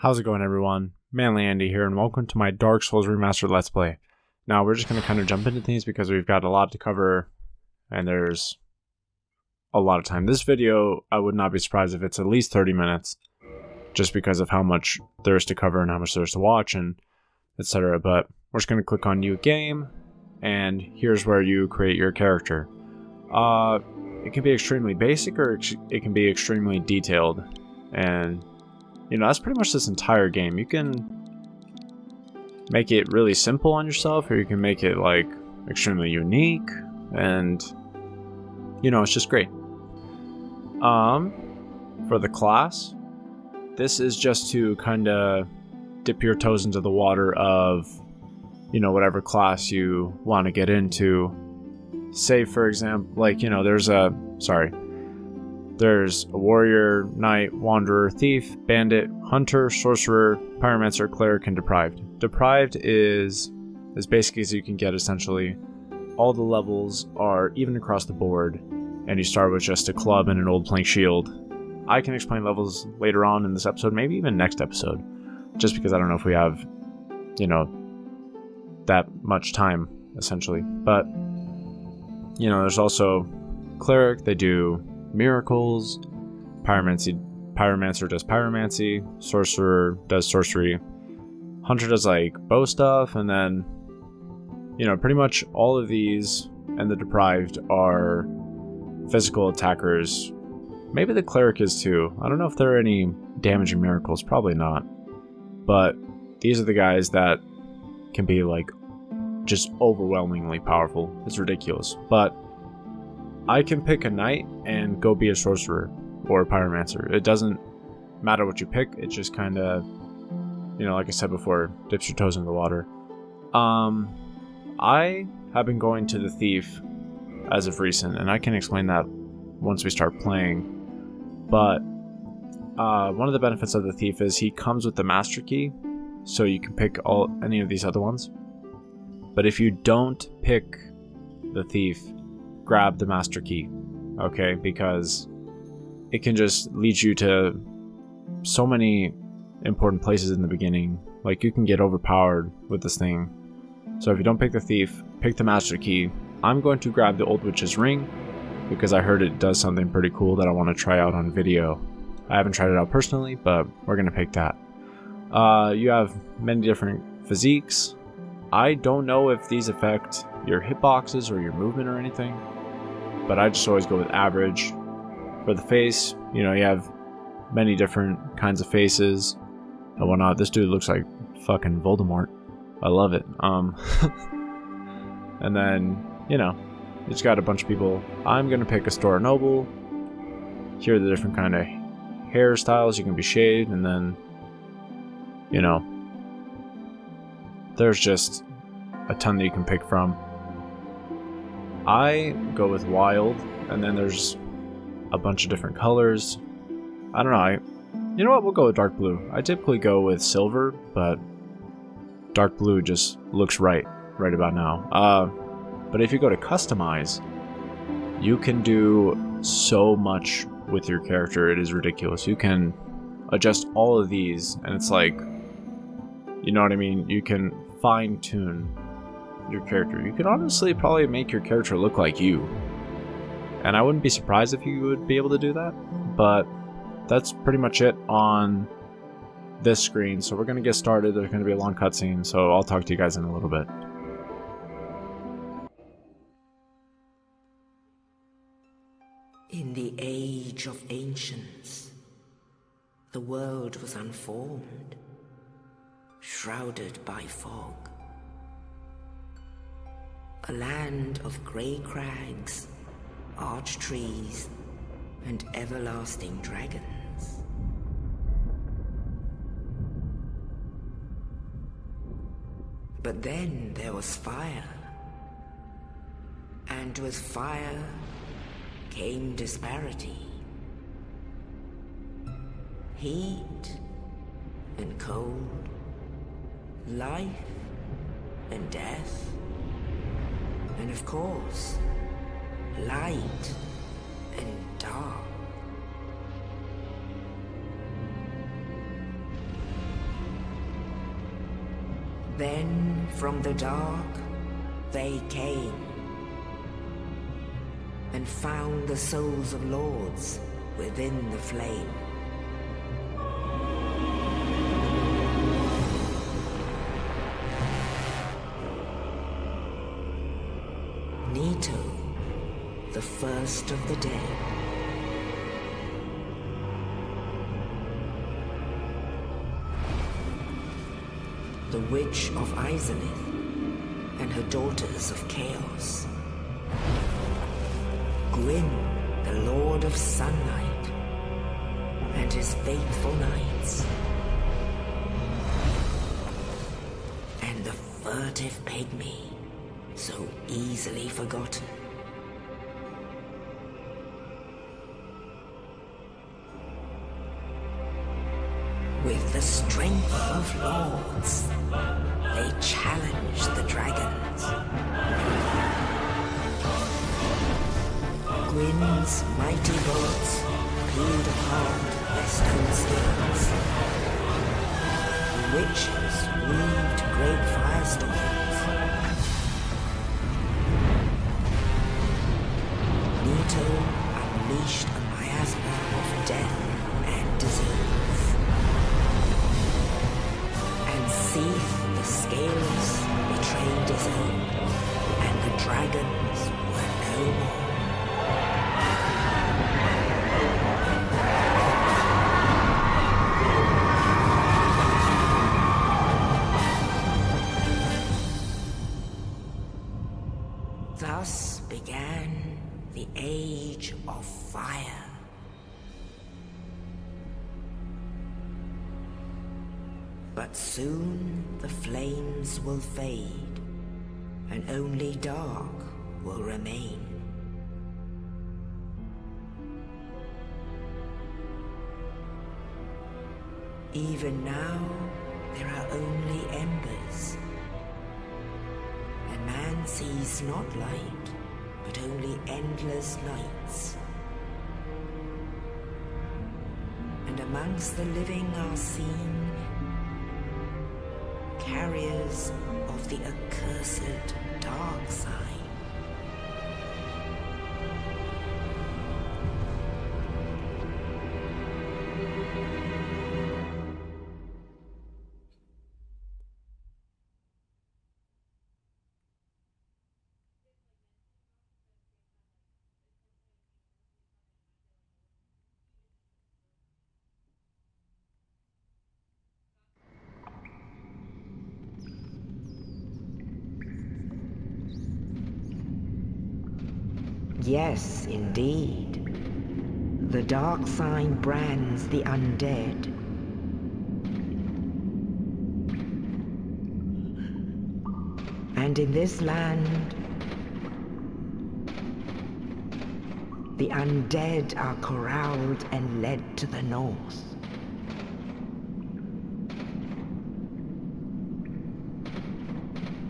How's it going, everyone? Manly Andy here, and welcome to my Dark Souls Remastered Let's Play. Now, we're just going to kind of jump into things because we've got a lot to cover, and there's a lot of time. This video, I would not be surprised if it's at least 30 minutes, just because of how much there is to cover and how much there is to watch, and etc. But we're just going to click on New Game, and here's where you create your character. It can be extremely basic, or it can be extremely detailed, and that's pretty much this entire game. You can make it really simple on yourself, or you can make it like extremely unique, and it's just great. For the class, this is just to kind of dip your toes into the water of whatever class you want to get into. Say, for example, there's a warrior, knight, wanderer, thief, bandit, hunter, sorcerer, pyromancer, cleric, and deprived. Deprived is as basic as you can get, essentially. All the levels are even across the board, and you start with just a club and an old plank shield. I can explain levels later on in this episode, maybe even next episode, just because I don't know if we have, that much time, essentially. But, there's also cleric. They do miracles. Pyromancer does pyromancy. Sorcerer does sorcery. Hunter does bow stuff, and then pretty much all of these and the deprived are physical attackers. Maybe the cleric is too. I don't know if there are any damaging miracles, probably not, but these are the guys that can be just overwhelmingly powerful. It's ridiculous. But I can pick a knight and go be a sorcerer or a pyromancer. It doesn't matter what you pick. It just kind of, like I said before, dips your toes in the water. I have been going to the thief as of recent, and I can explain that once we start playing. But one of the benefits of the thief is he comes with the master key, so you can pick any of these other ones. But if you don't pick the thief, grab the master key, okay? Because it can just lead you to so many important places in the beginning. You can get overpowered with this thing. So if you don't pick the thief, pick the master key. I'm going to grab the old witch's ring because I heard it does something pretty cool that I want to try out on video. I haven't tried it out personally, but we're going to pick that. You have many different physiques. I don't know if these affect your hitboxes or your movement or anything, but I just always go with average. For the face, you have many different kinds of faces and whatnot. This dude looks like fucking Voldemort. I love it. And then, it's got a bunch of people. I'm gonna pick a Store Noble. Here are the different kind of hairstyles you can be shaved, and then, there's just a ton that you can pick from. I go with wild, and then there's a bunch of different colors. I don't know. You know what? We'll go with dark blue. I typically go with silver, but dark blue just looks right about now. But if you go to customize, you can do so much with your character. It is ridiculous. You can adjust all of these, and it's you know what I mean? You can fine-tune your character. You can honestly probably make your character look like you. And I wouldn't be surprised if you would be able to do that. But that's pretty much it on this screen. So we're going to get started. There's going to be a long cutscene, so I'll talk to you guys in a little bit. In the age of ancients, the world was unformed, shrouded by fog. A land of grey crags, arch trees, and everlasting dragons. But then there was fire, and with fire came disparity. Heat and cold, life and death, and of course, light and dark. Then from the dark they came and found the souls of lords within the flame. Nito, the first of the dead. The Witch of Izalith and her daughters of Chaos. Gwyn, the Lord of Sunlight, and his faithful knights. And the furtive pygmy, so easily forgotten. With the strength of lords, they challenged the dragons. Gwyn's mighty bolts peeled apart their stone spears. The witches weaved great firestorms. Nito unleashed a miasma of death and disease. And Seath, the Scaleless, betrayed his own, and the dragons were no more. Thus began the Age of Fire. But soon the flames will fade, and only dark will remain. Even now, there are only embers. And man sees not light, but only endless nights. And amongst the living are seen carriers of the accursed dark side. Yes, indeed. The dark sign brands the undead. And in this land, the undead are corralled and led to the north.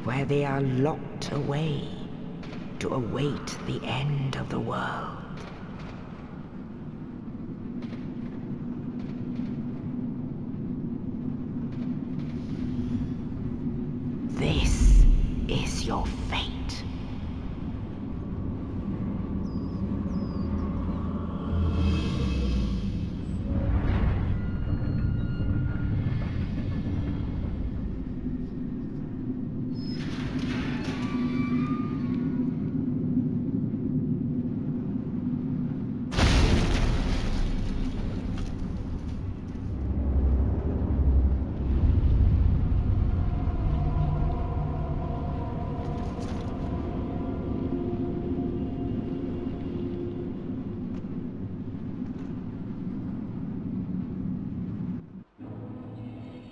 Where they are locked away to await the end of the world. This is your fate.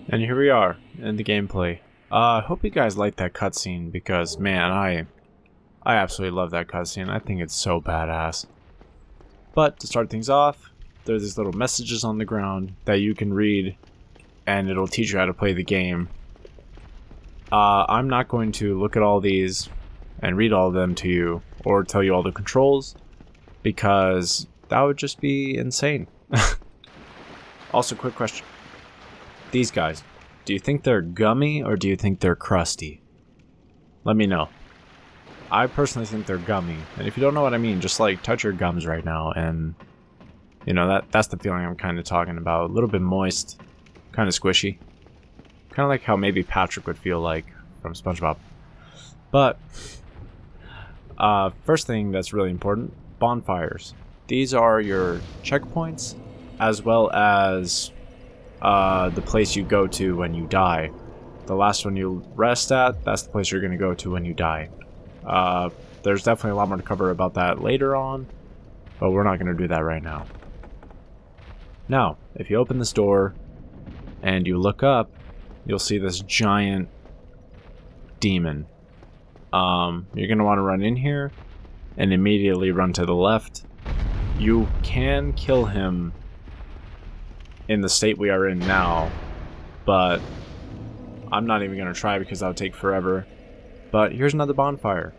And here we are in the gameplay. I hope you guys like that cutscene because, man, I absolutely love that cutscene. I think it's so badass. But to start things off, there's these little messages on the ground that you can read, and it'll teach you how to play the game. I'm not going to look at all these and read all of them to you or tell you all the controls because that would just be insane. Also, quick question. These guys, Do you think they're gummy or do you think they're crusty? Let me know. I personally think they're gummy. And if you don't know what I mean, just like touch your gums right now and you know, that's the feeling I'm kind of talking about. A little bit moist, kind of squishy. Kind of like how maybe Patrick would feel like from SpongeBob. But first thing that's really important, bonfires. These are your checkpoints as well as the place you go to when you die. The last one you rest at, that's the place you're going to go to when you die. There's definitely a lot more to cover about that later on, but we're not going to do that right now. Now, if you open this door and you look up, you'll see this giant demon. You're going to want to run in here and immediately run to the left. You can kill him in the state we are in now, but I'm not even going to try because that would take forever. But here's another bonfire.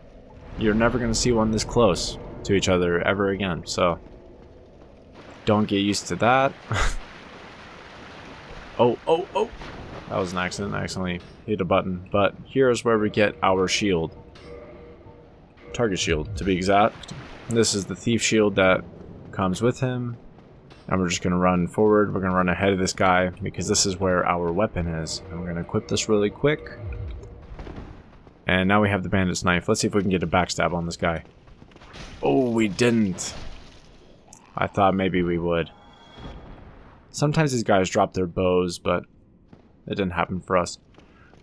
You're never going to see one this close to each other ever again, so don't get used to that. Oh. That was an accident. I accidentally hit a button. But here's where we get our shield. Target shield, to be exact. This is the thief shield that comes with him. And we're just going to run forward. We're going to run ahead of this guy because this is where our weapon is. And we're going to equip this really quick. And now we have the bandit's knife. Let's see if we can get a backstab on this guy. Oh, we didn't. I thought maybe we would. Sometimes these guys drop their bows, but it didn't happen for us.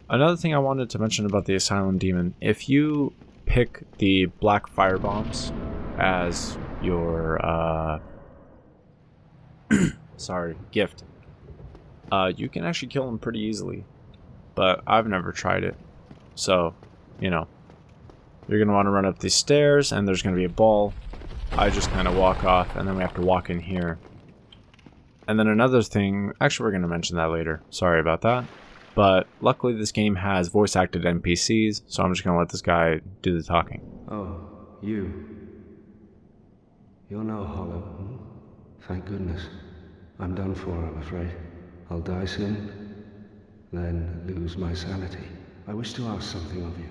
Another thing I wanted to mention about the Asylum Demon, if you pick the black fire bombs as your gift, you can actually kill him pretty easily, but I've never tried it. So, you know, you're going to want to run up these stairs and there's going to be a ball. I just kind of walk off and then we have to walk in here. And then another thing, actually we're going to mention that later. Sorry about that. But luckily this game has voice acted NPCs, so I'm just going to let this guy do the talking. Oh, you. You're no hollow. Hmm? Thank goodness. I'm done for, I'm afraid. I'll die soon, then lose my sanity. I wish to ask something of you.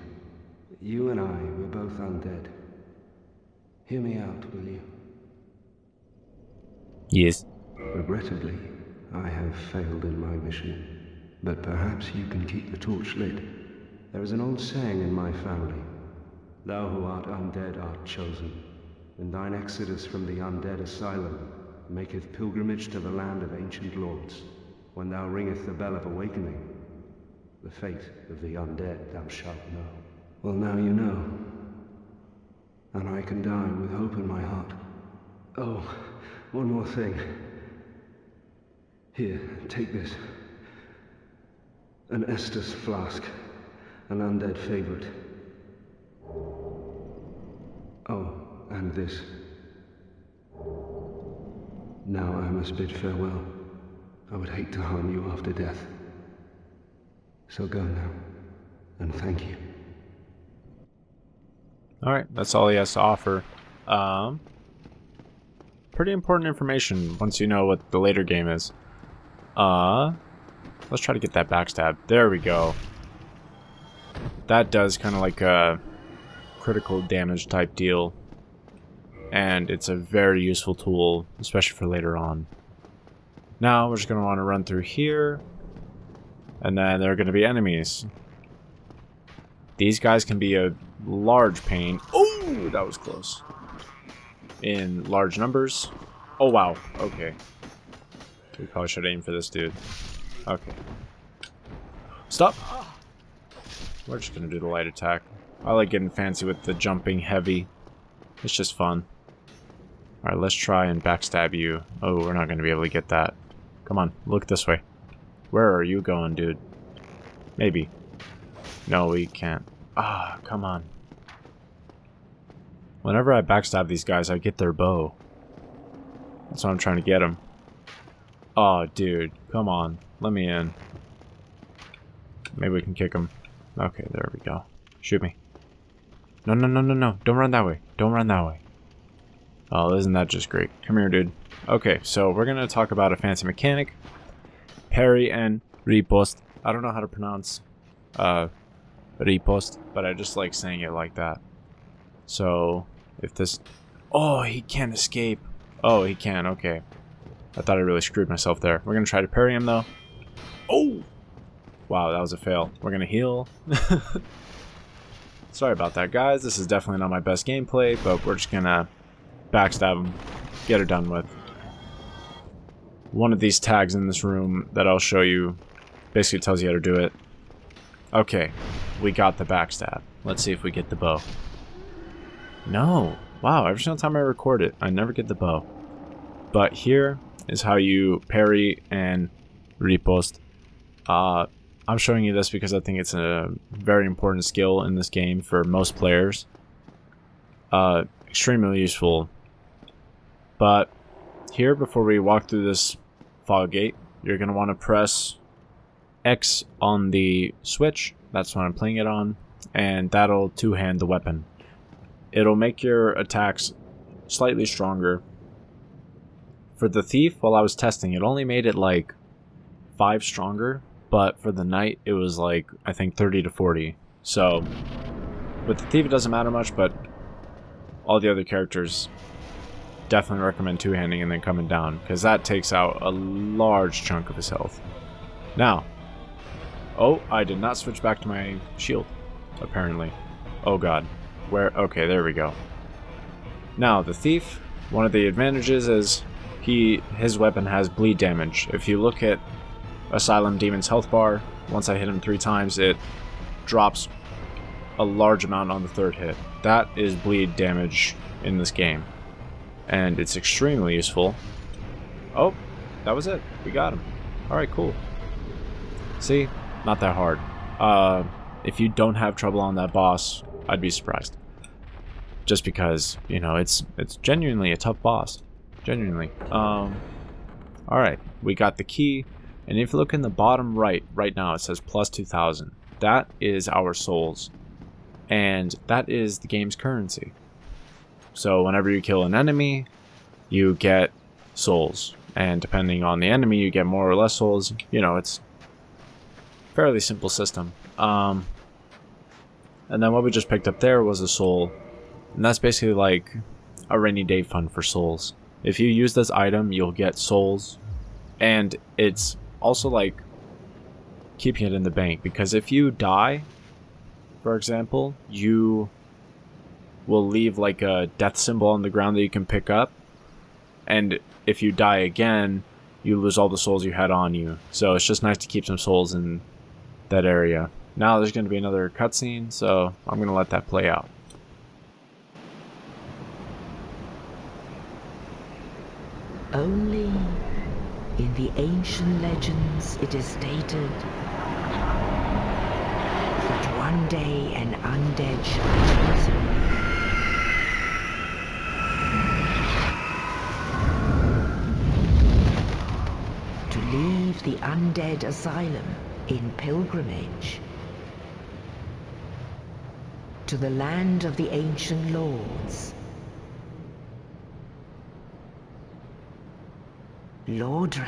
You and I, we're both undead. Hear me out, will you? Yes. Regrettably, I have failed in my mission. But perhaps you can keep the torch lit. There is an old saying in my family. Thou who art undead art chosen. And thine exodus from the Undead Asylum maketh pilgrimage to the land of ancient lords. When thou ringeth the bell of awakening, the fate of the undead thou shalt know. Well, now you know. And I can die with hope in my heart. Oh, one more thing. Here, take this. An Estus flask. An undead favorite. Oh, and this. Now I must bid farewell. I would hate to harm you after death. So go now, and thank you. Alright, that's all he has to offer. Pretty important information once you know what the later game is. Let's try to get that backstab. There we go. That does kind of like a critical damage type deal. And it's a very useful tool, especially for later on. Now we're just going to want to run through here. And then there are going to be enemies. These guys can be a large pain. Oh, that was close. In large numbers. Oh, wow. Okay. We probably should aim for this dude. Okay. Stop! We're just going to do the light attack. I like getting fancy with the jumping heavy. It's just fun. Alright, let's try and backstab you. Oh, we're not going to be able to get that. Come on, look this way. Where are you going, dude? Maybe. No, we can't. Ah, come on. Whenever I backstab these guys, I get their bow. That's why I'm trying to get them. Oh, dude. Come on. Let me in. Maybe we can kick him. Okay, there we go. Shoot me. No, no, no, no, no. Don't run that way. Don't run that way. Oh, isn't that just great? Come here, dude. Okay, so we're going to talk about a fancy mechanic. Parry and riposte I don't know how to pronounce riposte, but I just like saying it like that. So if this... Oh, he can't escape. Oh, he can. Okay. I thought I really screwed myself there. We're going to try to parry him, though. Oh! Wow, that was a fail. We're going to heal. Sorry about that, guys. This is definitely not my best gameplay, but we're just going to backstab him. Get her done with. One of these tags in this room that I'll show you basically tells you how to do it. Okay, we got the backstab. Let's see if we get the bow. No. Wow, every single time I record it, I never get the bow. But here is how you parry and riposte. I'm showing you this because I think it's a very important skill in this game for most players. Extremely useful. But here, before we walk through this fog gate, you're going to want to press X on the Switch. That's what I'm playing it on. And that'll two-hand the weapon. It'll make your attacks slightly stronger. For the thief, while I was testing, it only made it like 5 stronger. But for the knight, it was like, I think 30 to 40. So, with the thief, it doesn't matter much, but all the other characters, definitely recommend two-handing and then coming down, because that takes out a large chunk of his health. Now, oh, I did not switch back to my shield, apparently. Oh god. Where? Okay, there we go. Now, the thief, one of the advantages is his weapon has bleed damage. If you look at Asylum Demon's health bar, once I hit him 3 times, it drops a large amount on the 3rd hit. That is bleed damage in this game, and it's extremely useful. Oh, that was it. We got him. Alright, cool. See? Not that hard. If you don't have trouble on that boss, I'd be surprised. Just because, you know, it's genuinely a tough boss. Genuinely. Alright, we got the key. And if you look in the bottom right now, it says plus 2,000. That is our souls. And that is the game's currency. So whenever you kill an enemy, you get souls. And depending on the enemy, you get more or less souls. You know, it's a fairly simple system. And then what we just picked up there was a soul. And that's basically like a rainy day fund for souls. If you use this item, you'll get souls. And it's also like keeping it in the bank, because if you die, for example, you will leave like a death symbol on the ground that you can pick up, and if you die again, you lose all the souls you had on you. So it's just nice to keep some souls in that area. Now there's going to be another cutscene, so I'm going to let that play out. Only in the ancient legends it is stated that one day an undead shall be chosen. To leave the Undead Asylum in pilgrimage to the land of the ancient lords. Lordran.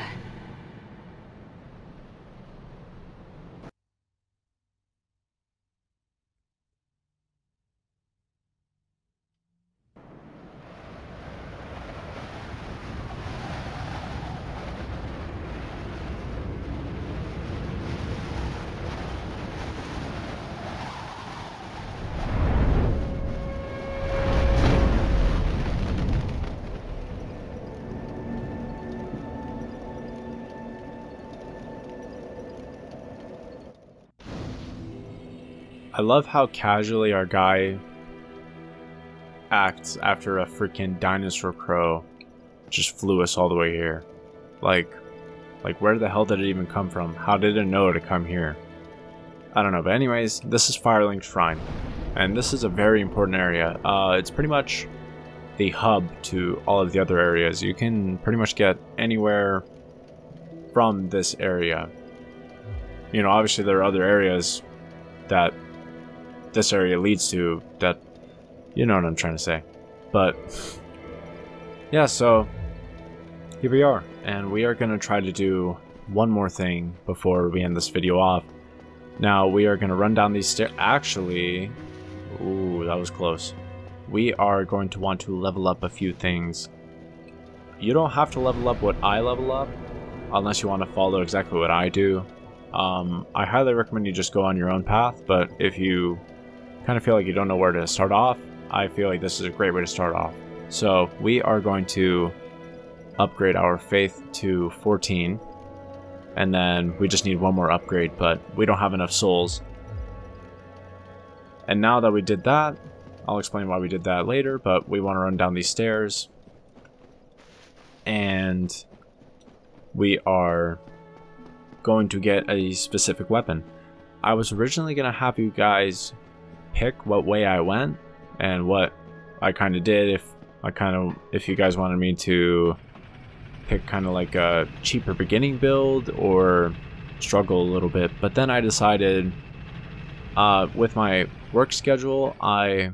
I love how casually our guy acts after a freaking dinosaur crow just flew us all the way here. Like where the hell did it even come from? How did it know to come here? I don't know, but anyways, this is Firelink Shrine, and this is a very important area. It's pretty much the hub to all of the other areas. You can pretty much get anywhere from this area. You know, obviously there are other areas that this area leads to, that, you know what I'm trying to say. But yeah, so here we are, and we are going to try to do one more thing before we end this video off. Now, we are going to run down these stairs. Actually, ooh, that was close. We are going to want to level up a few things. You don't have to level up what I level up, unless you want to follow exactly what I do. I highly recommend you just go on your own path, but if you kind of feel like you don't know where to start off, I feel like this is a great way to start off. So we are going to upgrade our faith to 14, and then we just need one more upgrade, but we don't have enough souls. And now that we did that, I'll explain why we did that later, but we want to run down these stairs, and we are going to get a specific weapon. I was originally going to have you guys pick what way I went and what I kind of did if you guys wanted me to pick kind of like a cheaper beginning build or struggle a little bit, but then I decided with my work schedule I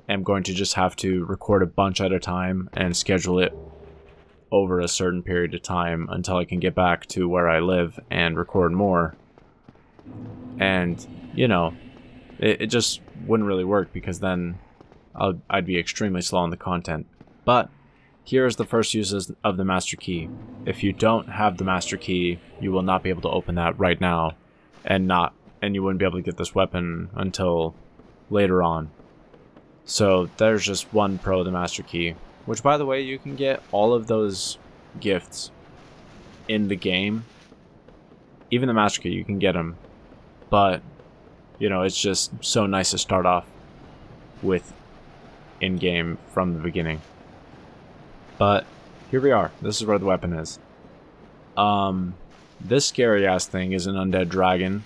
am going to just have to record a bunch at a time and schedule it over a certain period of time until I can get back to where I live and record more. And you know, it just wouldn't really work because then I'd be extremely slow on the content. But here's the first uses of the master key. If you don't have the master key, you will not be able to open that right now, and you wouldn't be able to get this weapon until later on. So there's just one pro of the master key, which by the way, you can get all of those gifts in the game. Even the master key, you can get them, but you know, it's just so nice to start off with in-game from the beginning. But here we are. This is where the weapon is. This scary ass thing is an undead dragon,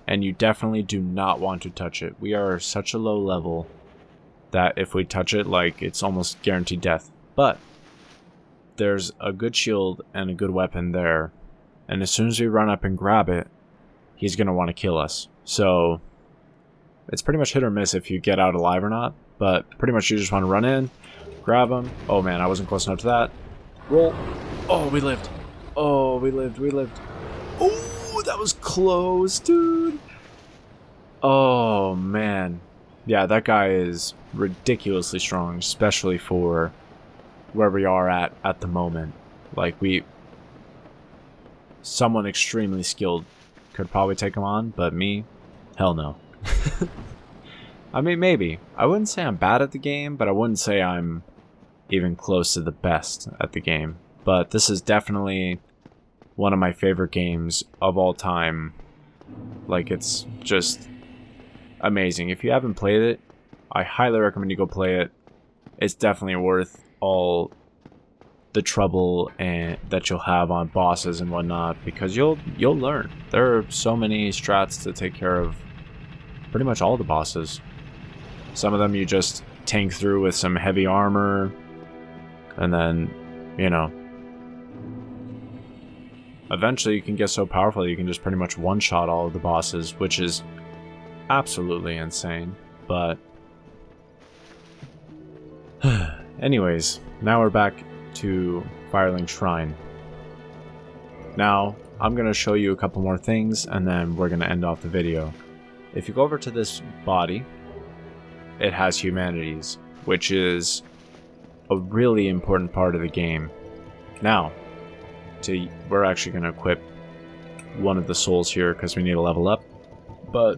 and you definitely do not want to touch it. We are such a low level that if we touch it, like, it's almost guaranteed death. But there's a good shield and a good weapon there, and as soon as we run up and grab it, he's gonna want to kill us. So it's pretty much hit or miss if you get out alive or not, but pretty much you just want to run in, grab him. Oh man, I wasn't close enough to that. Roll. Oh, we lived. Oh, we lived. Oh, that was close, dude. Oh man. Yeah, that guy is ridiculously strong, especially for where we are at the moment. Like, someone extremely skilled could probably take him on, but me, hell no. I mean, maybe. I wouldn't say I'm bad at the game, but I wouldn't say I'm even close to the best at the game. But this is definitely one of my favorite games of all time. Like, it's just amazing. If you haven't played it, I highly recommend you go play it. It's definitely worth all the trouble that you'll have on bosses and whatnot, because you'll learn. There are so many strats to take care of pretty much all the bosses. Some of them you just tank through with some heavy armor, and then, you know, eventually you can get so powerful that you can just pretty much one-shot all of the bosses, which is absolutely insane. But anyways, now we're back to Firelink Shrine. Now, I'm going to show you a couple more things, and then we're going to end off the video. If you go over to this body, it has humanities, which is a really important part of the game. Now, we're actually going to equip one of the souls here because we need to level up, but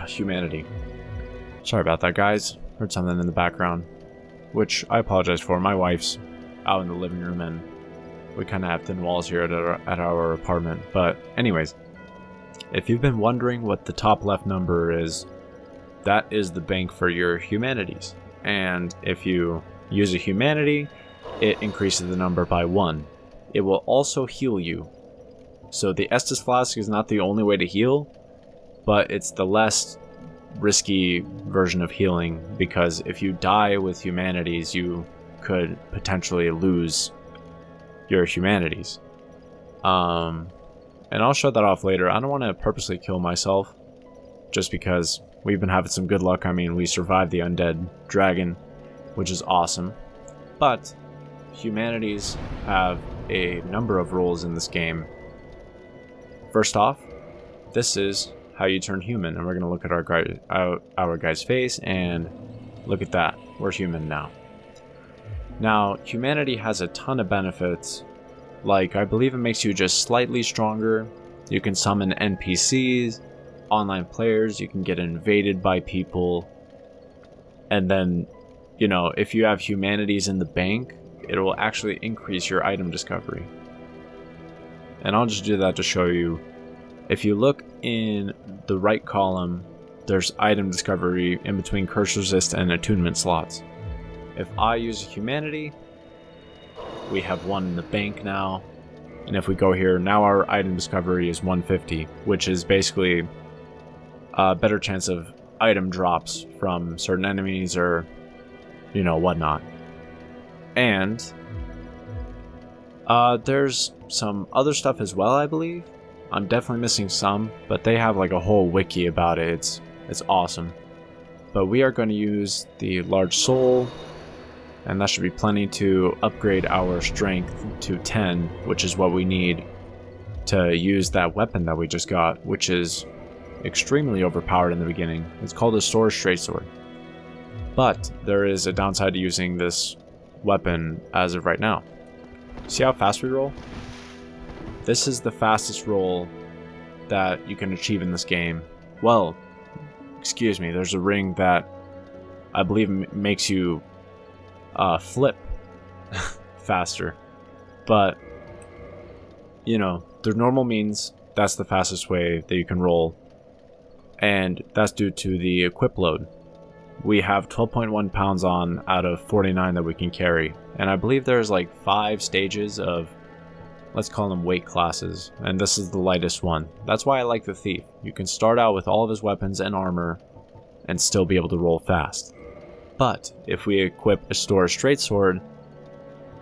humanity. Sorry about that, guys. Heard something in the background, which I apologize for. My wife's out in the living room, and we kind of have thin walls here at our apartment. But anyways, if you've been wondering what the top left number is, that is the bank for your humanities. And if you use a humanity, it increases the number by 1. It will also heal you. So the Estus Flask is not the only way to heal, but it's the less risky version of healing, because if you die with humanities, you could potentially lose your humanities. And I'll show that off later. I don't want to purposely kill myself, just because we've been having some good luck. I mean, we survived the undead dragon, which is awesome. But humanities have a number of roles in this game. First off, this is how you turn human, and we're going to look at our guy's face, and look at that, we're human now. Now, humanity has a ton of benefits, like I believe it makes you just slightly stronger. You can summon NPCs, online players, you can get invaded by people, and then, you know, if you have humanities in the bank, it will actually increase your item discovery. And I'll just do that to show you. If you look in the right column, there's item discovery in between curse resist and attunement slots. If I use a humanity, we have one in the bank now. And if we go here, now our item discovery is 150, which is basically a better chance of item drops from certain enemies or, you know, whatnot. And there's some other stuff as well, I believe. I'm definitely missing some, but they have like a whole wiki about it. It's awesome. But we are going to use the large soul, and that should be plenty to upgrade our strength to 10, which is what we need to use that weapon that we just got, which is extremely overpowered in the beginning. It's called a Sword Straight Sword. But there is a downside to using this weapon as of right now. See how fast we roll? This is the fastest roll that you can achieve in this game. Well, excuse me, there's a ring that I believe makes you flip faster. But, you know, the normal means that's the fastest way that you can roll. And that's due to the equip load. We have 12.1 pounds on out of 49 that we can carry. And I believe there's like 5 stages of, let's call them weight classes. And this is the lightest one. That's why I like the Thief. You can start out with all of his weapons and armor and still be able to roll fast. But if we equip a Store Straight Sword,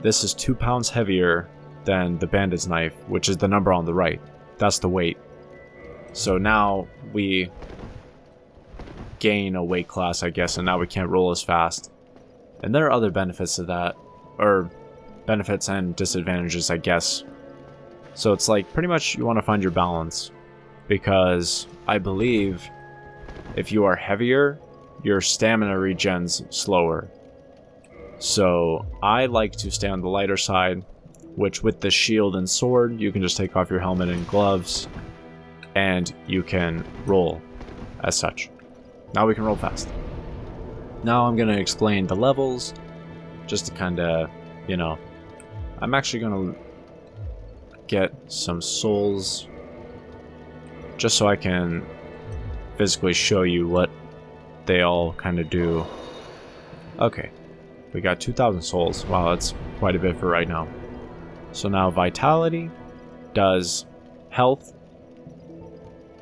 this is 2 pounds heavier than the Bandit's Knife, which is the number on the right. That's the weight. So now we gain a weight class, I guess, and now we can't roll as fast. And there are other benefits to that, or benefits and disadvantages, I guess. So it's like pretty much you want to find your balance, because I believe if you are heavier, your stamina regens slower. So I like to stay on the lighter side, which with the shield and sword, you can just take off your helmet and gloves, and you can roll as such. Now we can roll fast. Now I'm going to explain the levels, just to kind of, you know, I'm actually going to get some souls, just so I can physically show you what they all kind of do. Okay, we got 2,000 souls. Wow, that's quite a bit for right now. So now Vitality does health.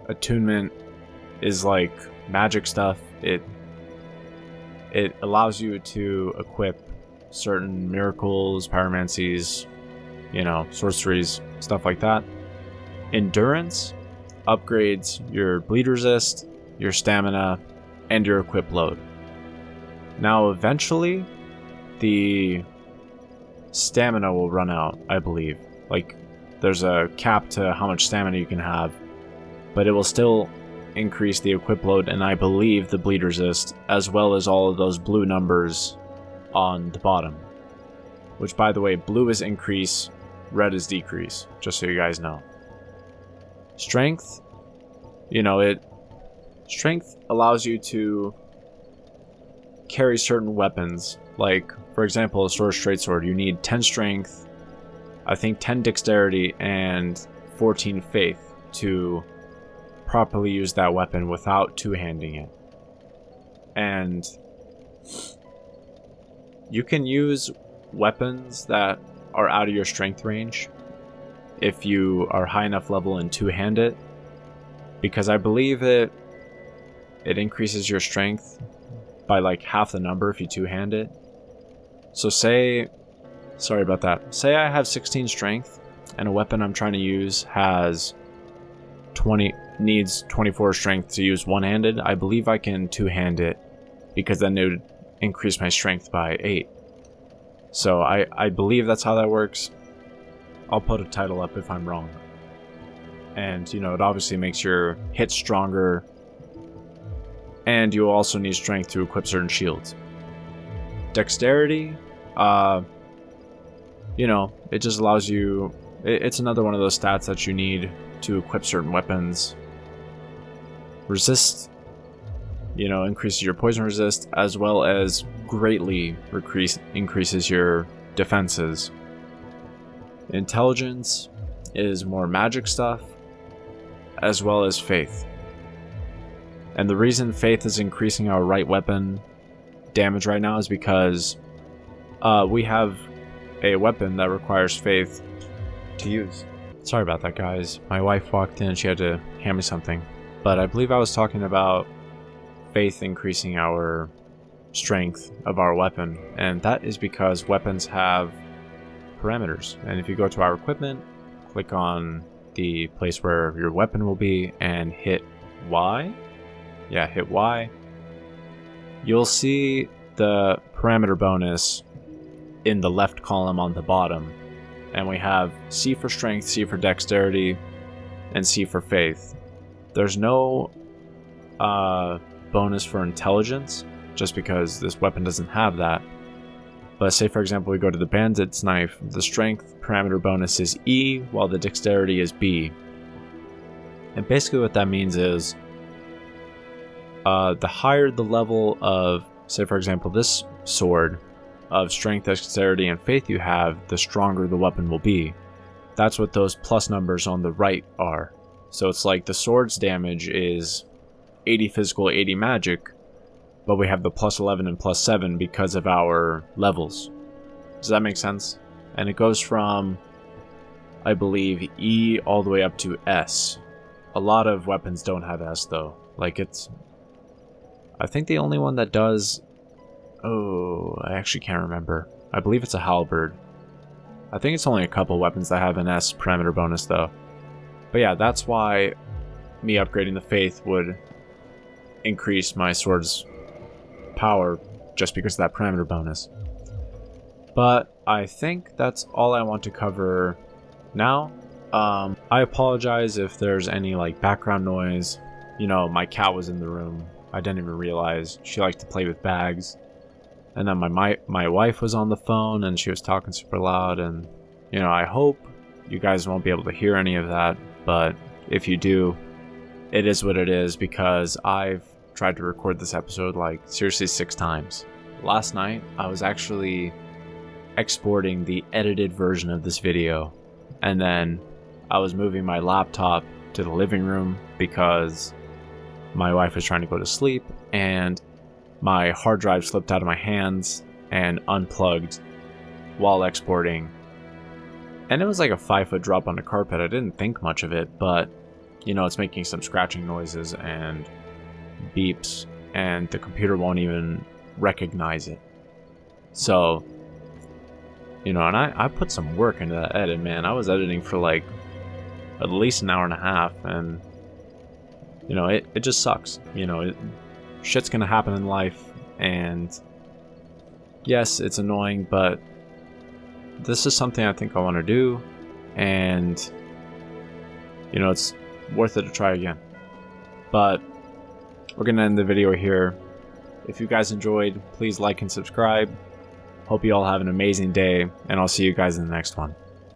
Attunement is like magic stuff. It allows you to equip certain miracles, pyromancies, you know, sorceries, stuff like that. Endurance upgrades your bleed resist, your stamina, and your equip load. Now eventually the stamina will run out, I believe. Like, there's a cap to how much stamina you can have, but it will still increase the equip load, and I believe the bleed resist, as well as all of those blue numbers on the bottom. Which, by the way, blue is increase, red is decrease, just so you guys know. Strength, you know, strength allows you to carry certain weapons. Like, for example, a Sword Straight Sword, you need 10 strength, I think 10 dexterity, and 14 faith to properly use that weapon without two-handing it. And you can use weapons that are out of your strength range if you are high enough level and two-hand it, because I believe it increases your strength by like half the number if you two-hand it. So say I have 16 strength and a weapon I'm trying to use needs 24 strength to use one-handed. I believe I can two-hand it, because then it would increase my strength by 8. So I believe that's how that works. I'll put a title up if I'm wrong. And, you know, it obviously makes your hits stronger. And you'll also need strength to equip certain shields. Dexterity, you know, it just allows you... It's another one of those stats that you need to equip certain weapons. Resist, you know, increases your poison resist, as well as greatly increases your defenses. Intelligence is more magic stuff, as well as faith. And the reason faith is increasing our right weapon damage right now is because we have a weapon that requires faith to use. Sorry about that, guys. My wife walked in and she had to hand me something. But I believe I was talking about faith increasing our strength of our weapon. And that is because weapons have parameters. And if you go to our equipment, click on the place where your weapon will be and hit Y. Yeah, hit Y. You'll see the parameter bonus in the left column on the bottom. And we have C for strength, C for dexterity, and C for faith. There's no bonus for intelligence, just because this weapon doesn't have that. But say, for example, we go to the bandit's knife, the strength parameter bonus is E, while the dexterity is B. And basically what that means is, the higher the level of, say for example, this sword, of strength, dexterity, and faith you have, the stronger the weapon will be. That's what those plus numbers on the right are. So it's like the sword's damage is 80 physical, 80 magic, but we have the plus 11 and plus 7 because of our levels. Does that make sense? And it goes from, I believe, E all the way up to S. A lot of weapons don't have S though. Like it's... I think the only one that does... Oh, I actually can't remember. I believe it's a halberd. I think it's only a couple weapons that have an S parameter bonus though. But yeah, that's why me upgrading the faith would increase my sword's power, just because of that parameter bonus. But I think that's all I want to cover now. I apologize if there's any like background noise. You know, my cat was in the room. I didn't even realize. She liked to play with bags. And then my wife was on the phone and she was talking super loud, and you know, I hope you guys won't be able to hear any of that, but if you do, it is what it is, because I've tried to record this episode like seriously 6 times. Last night I was actually exporting the edited version of this video, and then I was moving my laptop to the living room because my wife was trying to go to sleep, and my hard drive slipped out of my hands and unplugged while exporting. And it was like a 5-foot drop on the carpet. I didn't think much of it, but you know, it's making some scratching noises and beeps, and the computer won't even recognize it. So, you know, and I put some work into that edit, man. I was editing for like at least an hour and a half, and you know, it just sucks. You know, shit's gonna happen in life, and yes, it's annoying, but this is something I think I want to do, and you know, it's worth it to try again. But we're gonna end the video here. If you guys enjoyed, please like and subscribe. Hope you all have an amazing day, and I'll see you guys in the next one.